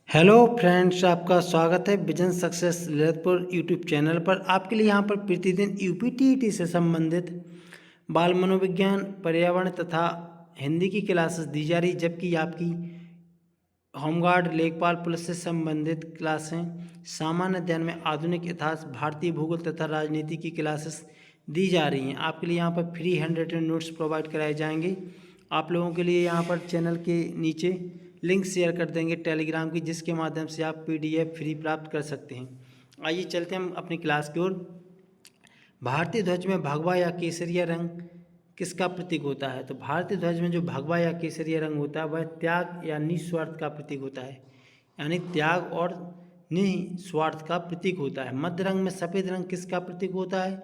Hello friends, आपका स्वागत है vision success Lalitpur YouTube channel पर। आपके लिए यहाँ पर प्रतिदिन यूपी से संबंधित बाल मनोविज्ञान, पर्यावरण तथा हिंदी की क्लासेस दी जा रही, जबकि आपकी होमगार्ड, लेखपाल, पुलिस से संबंधित क्लासें, सामान्य अध्ययन में आधुनिक इतिहास, भारतीय भूगोल तथा राजनीति की क्लासेस दी जा रही हैं। आपके लिए यहाँ पर free hand written notes provide कराए जाएंगे। आप लोगों के लिए यहाँ पर चैनल के नीचे लिंक शेयर कर देंगे टेलीग्राम की, जिसके माध्यम से आप पीडीएफ फ्री प्राप्त कर सकते हैं। आइए चलते हैं हम अपनी क्लास की ओर। भारतीय ध्वज में भगवा या केसरिया रंग किसका प्रतीक होता है? तो भारतीय ध्वज में जो भगवा या केसरिया रंग होता है वह त्याग या निस्वार्थ का प्रतीक होता है, यानी त्याग और निस्वार्थ का प्रतीक होता है। मध्य रंग में सफ़ेद रंग किसका प्रतीक होता है?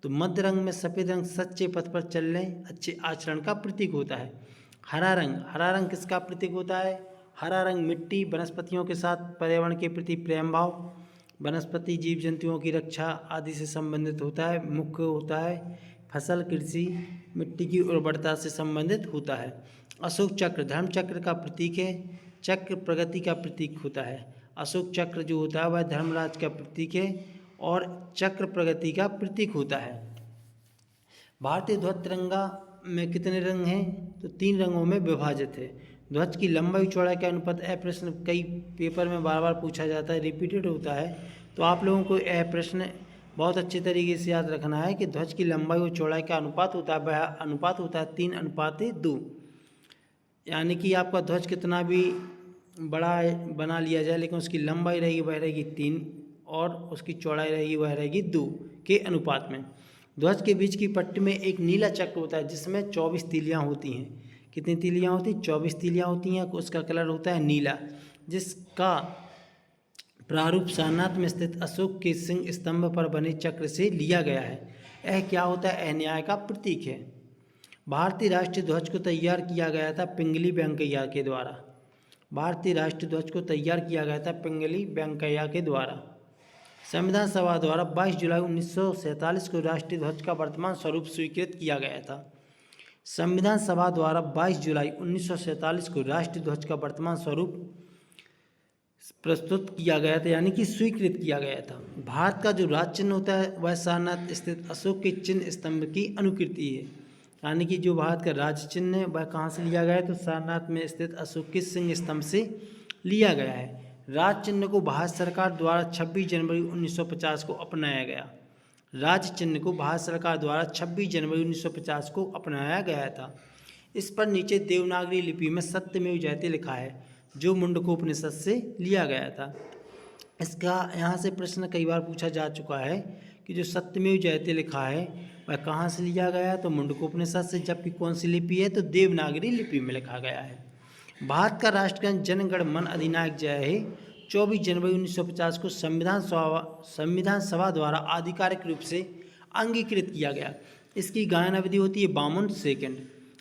तो मध्य रंग में सफ़ेद रंग सच्चे पथ पर चलने, अच्छे आचरण का प्रतीक होता है। हरा रंग किसका प्रतीक होता है? हरा रंग मिट्टी, वनस्पतियों के साथ पर्यावरण के प्रति प्रेम भाव, वनस्पति जीव जंतुओं की रक्षा आदि से संबंधित होता है। मुख्य होता है फसल, कृषि, मिट्टी की उर्वरता से संबंधित होता है। अशोक चक्र धर्म चक्र का प्रतीक है। चक्र प्रगति का प्रतीक होता है। अशोक चक्र जो होता है वह धर्मराज का प्रतीक है और चक्र प्रगति का प्रतीक होता है। भारतीय ध्वज तिरंगा में कितने रंग हैं? तो 3 रंगों में विभाजित है। ध्वज की लंबाई चौड़ाई का अनुपात, यह प्रश्न कई पेपर में बार बार पूछा जाता है, रिपीटेड होता है, तो आप लोगों को यह प्रश्न बहुत अच्छे तरीके से याद रखना है कि ध्वज की लंबाई और चौड़ाई का अनुपात होता है, वह अनुपात होता है 3:2। यानी कि आपका ध्वज कितना भी बड़ा बना लिया जाए, लेकिन उसकी लंबाई रहेगी वह रहेगी 3 और उसकी चौड़ाई रहेगी वह रहेगी 2 के अनुपात में। ध्वज के बीच की पट्टी में एक नीला चक्र होता है जिसमें 24 तीलियाँ होती हैं। कितनी तीलियाँ होती हैं? 24 तीलियाँ होती हैं। उसका कलर होता है नीला, जिसका प्रारूप सारनाथ में स्थित अशोक के सिंह स्तंभ पर बने चक्र से लिया गया है। यह क्या होता है? अन्याय का प्रतीक है। भारतीय राष्ट्रीय ध्वज को तैयार किया गया था पिंगली वेंकैया के द्वारा। भारतीय राष्ट्रीय ध्वज को तैयार किया गया था पिंगली वेंकैया के द्वारा। संविधान सभा द्वारा 22 जुलाई 1947 को राष्ट्रीय ध्वज का वर्तमान स्वरूप स्वीकृत किया गया था। संविधान सभा द्वारा 22 जुलाई 1947 को राष्ट्रीय ध्वज का वर्तमान स्वरूप प्रस्तुत किया गया था, यानी कि स्वीकृत किया गया था। भारत का जो राज चिन्ह होता है वह सारनाथ स्थित अशोक के चिन्ह स्तंभ की अनुकृति है। यानी कि जो भारत का राज चिन्ह है वह कहाँ से लिया गया है? तो सारनाथ में स्थित अशोक के सिंह स्तंभ से लिया गया है। राज चिन्ह को भारत सरकार द्वारा 26 जनवरी 1950 को अपनाया गया। राज्य चिन्ह को भारत सरकार द्वारा 26 जनवरी 1950 को अपनाया गया था। इस पर नीचे देवनागरी लिपि में सत्यमेव जयते लिखा है, जो मुंडकोपनिषद से लिया गया था। इसका यहाँ से प्रश्न कई बार पूछा जा चुका है कि जो सत्यमेव जयते लिखा है वह कहाँ से लिया गया है? तो मुंडकोपनिषद से। जबकि कौन सी लिपि है? तो देवनागरी लिपि में लिखा गया है। भारत का राष्ट्रगान जन गण मन अधिनायक जय हे 24 जनवरी 1950 को संविधान सभा द्वारा आधिकारिक रूप से अंगीकृत किया गया। इसकी गायन अवधि होती है 52 सेकंड।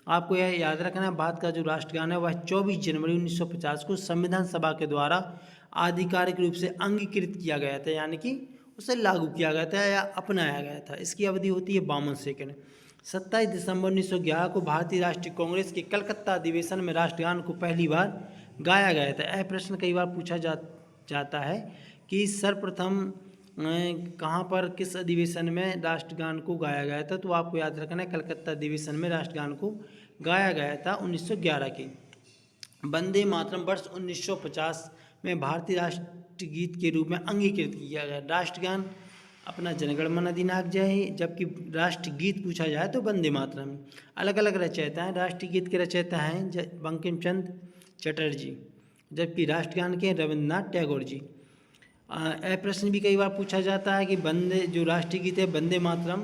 आपको यह याद रखना है, भारत का जो राष्ट्रगान है वह 24 जनवरी 1950 को संविधान सभा के द्वारा आधिकारिक रूप से अंगीकृत किया गया था, यानी कि उसे लागू किया गया था या अपनाया गया था। इसकी अवधि होती है 52 सेकंड। 27 दिसंबर 1911 को भारतीय राष्ट्रीय कांग्रेस के कलकत्ता अधिवेशन में राष्ट्रगान को पहली बार गाया गया था। यह प्रश्न कई बार पूछा जाता है कि सर्वप्रथम कहाँ पर किस अधिवेशन में राष्ट्रगान को गाया गया था? तो आपको याद रखना है कलकत्ता अधिवेशन में राष्ट्रगान को गाया गया था 1911 के। वंदे मातरम वर्ष 1950 में भारतीय राष्ट्रगीत के रूप में अंगीकृत किया गया। राष्ट्रगान अपना जनगण मन अधिनायक जय है, जबकि राष्ट्रगीत पूछा जाए तो वंदे मातरम। अलग अलग रचयिता हैं। राष्ट्रगीत के रचयिता हैं बंकिम चंद्र चटर्जी, जबकि राष्ट्रगान के रविन्द्रनाथ टैगोर जी। यह प्रश्न भी कई बार पूछा जाता है कि जो राष्ट्रीय गीत है वंदे मातरम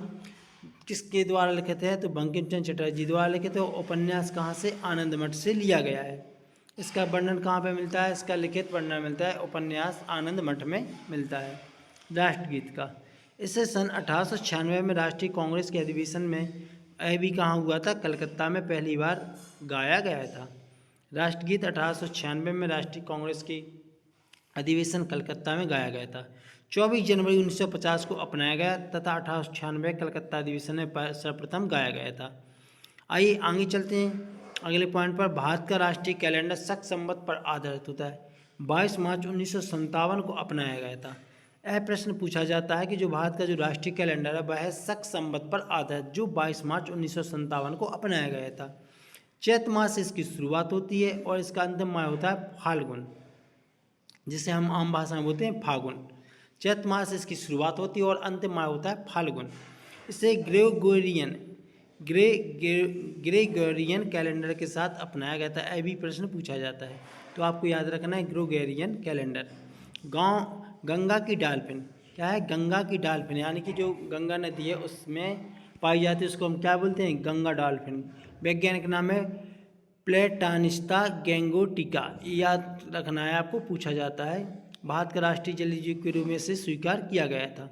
किसके द्वारा लिखित है? तो बंकिम चंद्र चटर्जी द्वारा लिखित है। उपन्यास कहाँ से? आनंद मठ से लिया गया है। इसका वर्णन कहाँ पे मिलता है? इसका लिखित वर्णन मिलता है उपन्यास आनंद मठ में मिलता है राष्ट्रगीत का। इसे सन 1896 में राष्ट्रीय कांग्रेस के अधिवेशन में यह भी कहाँ हुआ था? कलकत्ता में पहली बार गाया गया था। राष्ट्रगीत 1896 में राष्ट्रीय कांग्रेस की अधिवेशन कलकत्ता में गाया गया था। 24 जनवरी 1950 को अपनाया गया तथा 1896 कलकत्ता अधिवेशन में सर्वप्रथम गाया गया था। आइए आगे चलते हैं अगले पॉइंट पर। भारत का राष्ट्रीय कैलेंडर शक संवत पर आधारित होता है। 22 मार्च 1957 को अपनाया गया था। यह प्रश्न पूछा जाता है कि जो भारत का जो राष्ट्रीय कैलेंडर है वह शक संवत पर आधारित जो 22 मार्च 1957 को अपनाया गया था। चैत्र मास से इसकी शुरुआत होती है और इसका अंतिम माह होता है फाल्गुन, जिसे हम आम भाषा में बोलते हैं फागुन। चैत्र मास से इसकी शुरुआत होती है और अंतिम माह होता है फाल्गुन। इसे ग्रेगोरियन कैलेंडर के साथ अपनाया गया था। यह भी प्रश्न पूछा जाता है, तो आपको याद रखना है ग्रेगोरियन कैलेंडर। गंगा की डॉल्फिन क्या है? गंगा की डॉल्फिन यानी कि जो गंगा नदी है उसमें पाई जाती है, उसको हम क्या बोलते हैं? गंगा डॉल्फिन। वैज्ञानिक नाम है प्लेटानिस्टा गैंगोटिका, याद रखना है आपको, पूछा जाता है। भारत का राष्ट्रीय जलीय जीव के रूप में से स्वीकार किया गया था।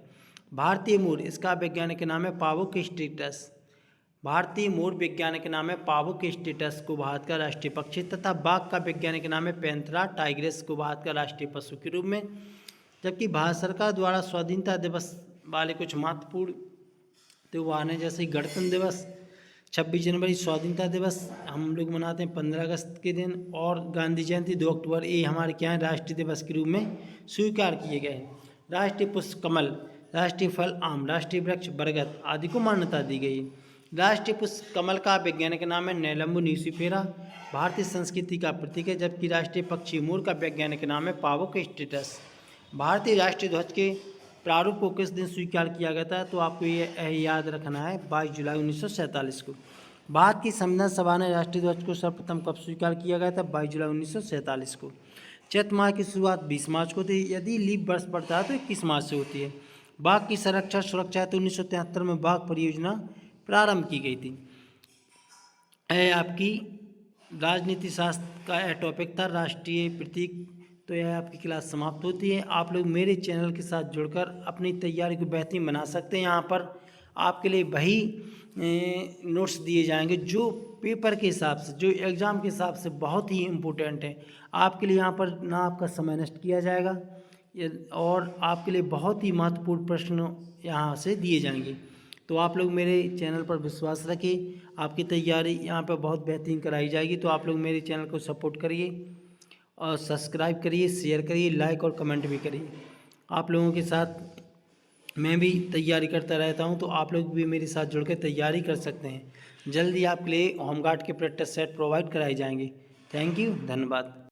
भारतीय मोर, इसका वैज्ञानिक नाम है पावोकेस्टेटस। भारतीय मोर वैज्ञानिक नाम है पावोकेस्टेटस को भारत का राष्ट्रीय पक्षी, तथा बाघ का वैज्ञानिक नाम है पैंथेरा टाइग्रिस को भारत का राष्ट्रीय पशु के रूप में। जबकि भारत सरकार द्वारा स्वाधीनता दिवस वाले कुछ महत्वपूर्ण त्यौहार हैं, जैसे गणतंत्र दिवस, 26 जनवरी स्वाधीनता दिवस हम लोग मनाते हैं 15 अगस्त के दिन, और गांधी जयंती 2 अक्टूबर, ये हमारे क्या है? राष्ट्रीय दिवस के रूप में स्वीकार किए गए हैं। राष्ट्रीय पुष्प कमल, राष्ट्रीय फल आम, राष्ट्रीय वृक्ष बरगद आदि को मान्यता दी गई है। राष्ट्रीय पुष्प कमल का वैज्ञानिक नाम है नेलम्बू न्यूसिफेरा, भारतीय संस्कृति का प्रतीक है। जबकि राष्ट्रीय पक्षी मोर का वैज्ञानिक नाम है पावोकेस्टेटस। भारतीय राष्ट्रीय ध्वज के प्रारूप को किस दिन स्वीकार किया गया था? तो आपको ये याद रखना है 22 जुलाई 1947 को। भारत की संविधान सभा ने राष्ट्रीय ध्वज को सर्वप्रथम कब स्वीकार किया गया था? 22 जुलाई 1947 को। चैत्र माह की शुरुआत 20 मार्च को थी। यदि लीप वर्ष पड़ता है तो 21 मार्च से होती है। बाघ की संरक्षण सुरक्षा हेतु 1973 में बाघ परियोजना प्रारंभ की गई थी। यह आपकी राजनीति शास्त्र का यह टॉपिक था, राष्ट्रीय प्रतीक। तो यह आपकी क्लास समाप्त होती है। आप लोग मेरे चैनल के साथ जुड़कर अपनी तैयारी को बेहतरीन बना सकते हैं। यहाँ पर आपके लिए वही नोट्स दिए जाएंगे जो पेपर के हिसाब से, जो एग्ज़ाम के हिसाब से बहुत ही इम्पोर्टेंट है आपके लिए। यहाँ पर ना आपका समय नष्ट किया जाएगा और आपके लिए बहुत ही महत्वपूर्ण प्रश्न यहाँ से दिए जाएंगे। तो आप लोग मेरे चैनल पर विश्वास रखिए, आपकी तैयारी यहाँ पर बहुत बेहतरीन कराई जाएगी। तो आप लोग मेरे चैनल को सपोर्ट करिए और सब्सक्राइब करिए, शेयर करिए, लाइक और कमेंट भी करिए। आप लोगों के साथ मैं भी तैयारी करता रहता हूं, तो आप लोग भी मेरे साथ जुड़ के तैयारी कर सकते हैं। जल्दी आपके लिए होमगार्ड के प्रैक्टिस सेट प्रोवाइड कराए जाएंगे। थैंक यू, धन्यवाद।